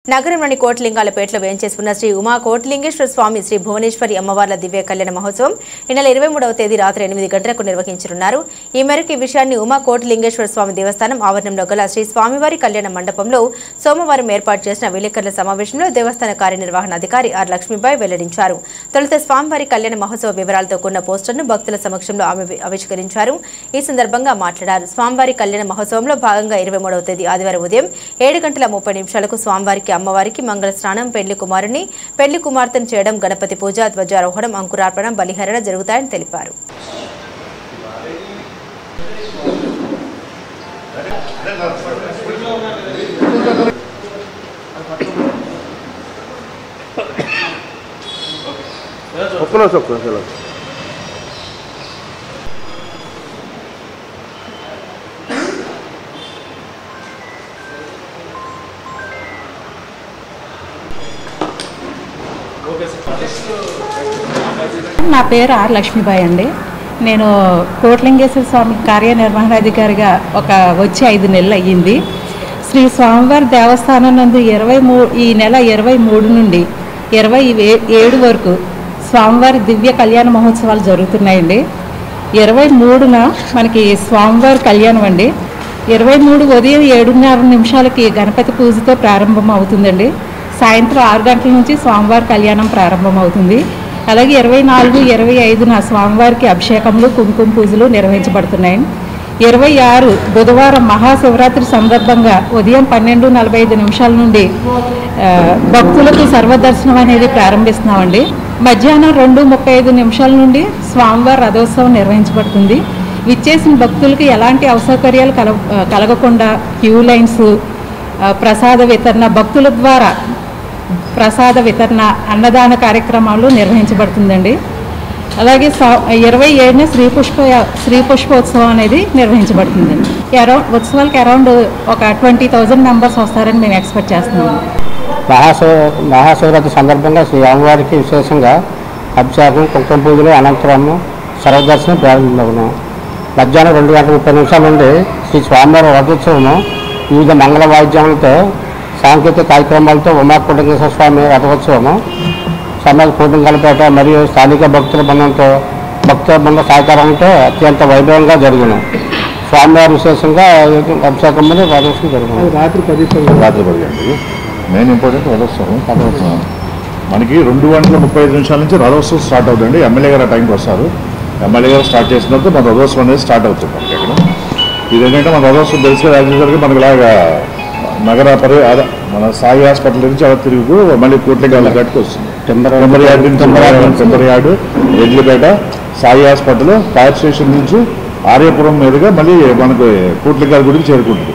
నగరంలోని కోట్లింగాలపేటలో వేంచేసుకున్న శ్రీ ఉమా కోట్లింగేశ్వర స్వామి శ్రీ భువనేశ్వరి అమ్మవార్ల దివ్య కళ్యాణ మహోత్సవం ఈ నెల 23వ తేదీ రాత్రి 8 గంటలకు నిర్వహించనున్నారు. ఈ మేరకు ఈ విషయాన్ని ఉమా కోట్లింగేశ్వర స్వామి దేవస్థానం ఆవరణంలో గల శ్రీ స్వామివారి కళ్యాణ మండపంలో సోమవారం ఏర్పాటు చేసిన విలేకరుల సమావేశంలో దేవస్థాన కార్యనిర్వహణాధికారి ఆర్ లక్ష్మీబాయి వెల్లడించారు. తొలుత స్వామివారి కళ్యాణ మహోత్సవ వివరాలతో కూడిన పోస్టర్ను భక్తుల సమక్షంలో ఆమె ఆవిష్కరించారు. ఈ సందర్భంగా మాట్లాడారు. స్వామివారి కళ్యాణ మహోత్సవంలో భాగంగా 23వ తేదీ ఆదివారం ఉదయం 7:30 స్వామివారికి అమ్మవారికి మంగళ స్నానం, పెళ్లి కుమారుని పెళ్లి కుమార్తెను చేయడం, గణపతి పూజ, ధ్వజారోహణం, అంకురార్పణం, బలిహరణ జరుగుతాయని తెలిపారు. నా పేరు ఆర్ లక్ష్మీబాయి అండి. నేను కోట్లింగేశ్వర స్వామి కార్యనిర్వహణాధికారిగా వచ్చి 5 నెలలు అయ్యింది. శ్రీ స్వామివారి దేవస్థానం నందు ఈ నెల 23 నుండి 27 వరకు స్వామివారి దివ్య కళ్యాణ మహోత్సవాలు జరుగుతున్నాయండి. 23న మనకి స్వామివారి కళ్యాణం అండి. 23 ఉదయం 7:30 గణపతి పూజతో ప్రారంభం అవుతుందండి. సాయంత్రం 6 గంటల నుంచి స్వామివారి కళ్యాణం ప్రారంభం అవుతుంది. అలాగే 24, 25న స్వామివారికి అభిషేకములు, కుంకుమ పూజలు నిర్వహించబడుతున్నాయి. 26 బుధవారం మహాశివరాత్రి సందర్భంగా ఉదయం 12:45 నుండి భక్తులకు సర్వదర్శనం అనేది ప్రారంభిస్తున్నామండి. మధ్యాహ్నం 2:35 నుండి స్వామివారి రథోత్సవం నిర్వహించబడుతుంది. విచ్చేసిన భక్తులకు ఎలాంటి అసౌకర్యాలు కలగకుండా క్యూ లైన్స్, ప్రసాద వితరణ, భక్తుల ద్వారా ప్రసాద వితరణ, అన్నదాన కార్యక్రమాలు నిర్వహించబడుతుందండి. అలాగే 27న శ్రీ పుష్పోత్సవం అనేది నిర్వహించబడుతుందండి. ఉత్సవాలకి అరౌండ్ ఒక 20,000 మెంబర్స్ వస్తారని మేము ఎక్స్పెక్ట్ చేస్తున్నాము. మహాశివరాత్రి సందర్భంగా శ్రీ అమ్మవారికి విశేషంగా అభిషేకం, కుంకుమ పూజలు అనంతరము సర్వదర్శనం ప్రారంభమవును. మధ్యాహ్నం 2:30 నుండి శ్రీ స్వామివారి రథోత్సవము వివిధ మంగళ వాయిద్యములతో, సాంకేతిక కార్యక్రమాలతో ఉమా కోట్లింగేశ్వర స్వామి రథోత్సవము సమయ కోటింగాలపేట మరియు స్థానిక భక్తుల బృంద సహకారంతో అత్యంత వైభవంగా జరిగిన స్వామివారి విశేషంగా అభిషేకములు రథోత్సవం జరిగింది. రాత్రి 10 మెయిన్ ఇంపార్టెంట్ రథోత్సవం. మనకి 2:35 నుంచి రథోత్సవం స్టార్ట్ అవుతుంది. ఎమ్మెల్యే గారు ఆ టైంకి వస్తారు. ఎమ్మెల్యే గారు స్టార్ట్ చేసినప్పుడు మన రథోత్సవం అనేది స్టార్ట్ అవుతుంది. మనకి ఇక్కడ ఇదేంటంటే మన రథోత్సవం తెలిసి రాజేసరికి మనకి ఇలాగా మన సాయి హాస్పిటల్ నుంచి అలా తిరుగుతూ మళ్ళీ కోట్లింగాల గట్టుకు వస్తుంది. Timber yard, Edlapeta, Sai hospital, fire station నుంచి ఆర్యపురం మీదుగా మళ్ళీ మనకు కోట్లింగాల గుడికి చేరుకుంటుంది.